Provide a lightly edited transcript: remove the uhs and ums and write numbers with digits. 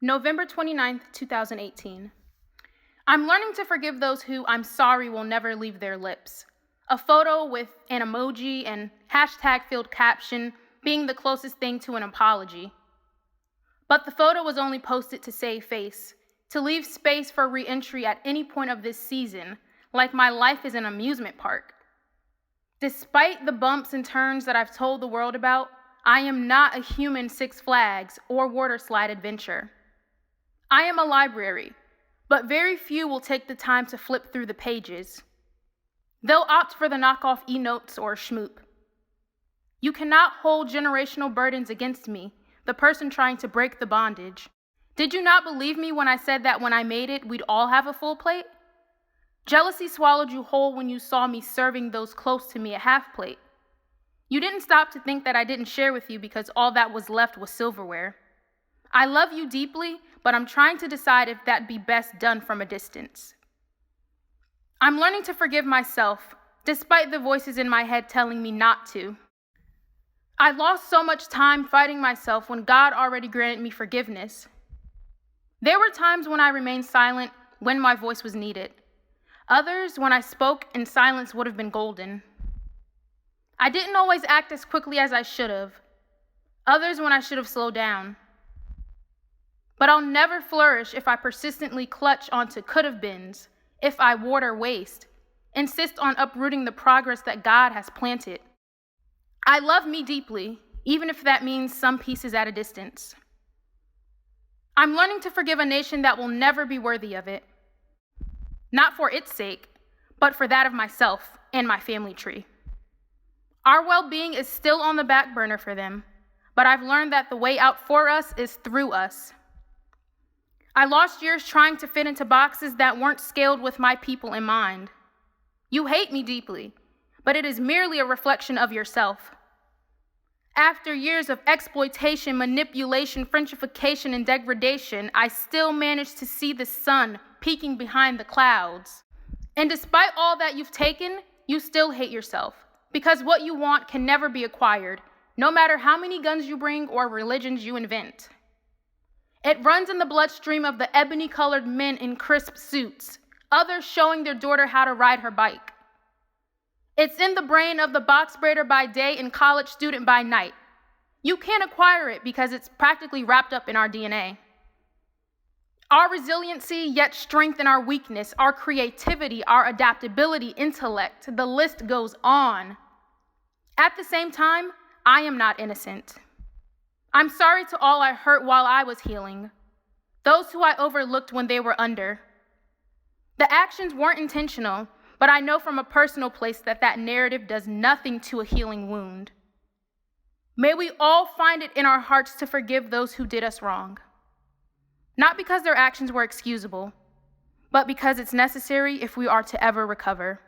November 29th, 2018. I'm learning to forgive those who I'm sorry will never leave their lips. A photo with an emoji and hashtag-filled caption being the closest thing to an apology. But the photo was only posted to save face, to leave space for re-entry at any point of this season, like my life is an amusement park. Despite the bumps and turns that I've told the world about, I am not a human Six Flags or water slide adventure. I am a library, but very few will take the time to flip through the pages. They'll opt for the knockoff e-notes or schmoop. You cannot hold generational burdens against me, the person trying to break the bondage. Did you not believe me when I said that when I made it, we'd all have a full plate? Jealousy swallowed you whole when you saw me serving those close to me a half plate. You didn't stop to think that I didn't share with you because all that was left was silverware. I love you deeply, but I'm trying to decide if that'd be best done from a distance. I'm learning to forgive myself, despite the voices in my head telling me not to. I lost so much time fighting myself when God already granted me forgiveness. There were times when I remained silent when my voice was needed. Others when I spoke and silence would have been golden. I didn't always act as quickly as I should have. Others when I should have slowed down. But I'll never flourish if I persistently clutch onto could-have-beens, if I water waste, insist on uprooting the progress that God has planted. I love me deeply, even if that means some pieces at a distance. I'm learning to forgive a nation that will never be worthy of it. Not for its sake, but for that of myself and my family tree. Our well-being is still on the back burner for them, but I've learned that the way out for us is through us. I lost years trying to fit into boxes that weren't scaled with my people in mind. You hate me deeply, but it is merely a reflection of yourself. After years of exploitation, manipulation, Frenchification, and degradation, I still managed to see the sun peeking behind the clouds. And despite all that you've taken, you still hate yourself, because what you want can never be acquired, no matter how many guns you bring or religions you invent. It runs in the bloodstream of the ebony-colored men in crisp suits, others showing their daughter how to ride her bike. It's in the brain of the box braider by day and college student by night. You can't acquire it because it's practically wrapped up in our DNA. Our resiliency, yet strength in our weakness, our creativity, our adaptability, intellect, the list goes on. At the same time, I am not innocent. I'm sorry to all I hurt while I was healing, those who I overlooked when they were under. The actions weren't intentional, but I know from a personal place that that narrative does nothing to a healing wound. May we all find it in our hearts to forgive those who did us wrong. Not because their actions were excusable, but because it's necessary if we are to ever recover.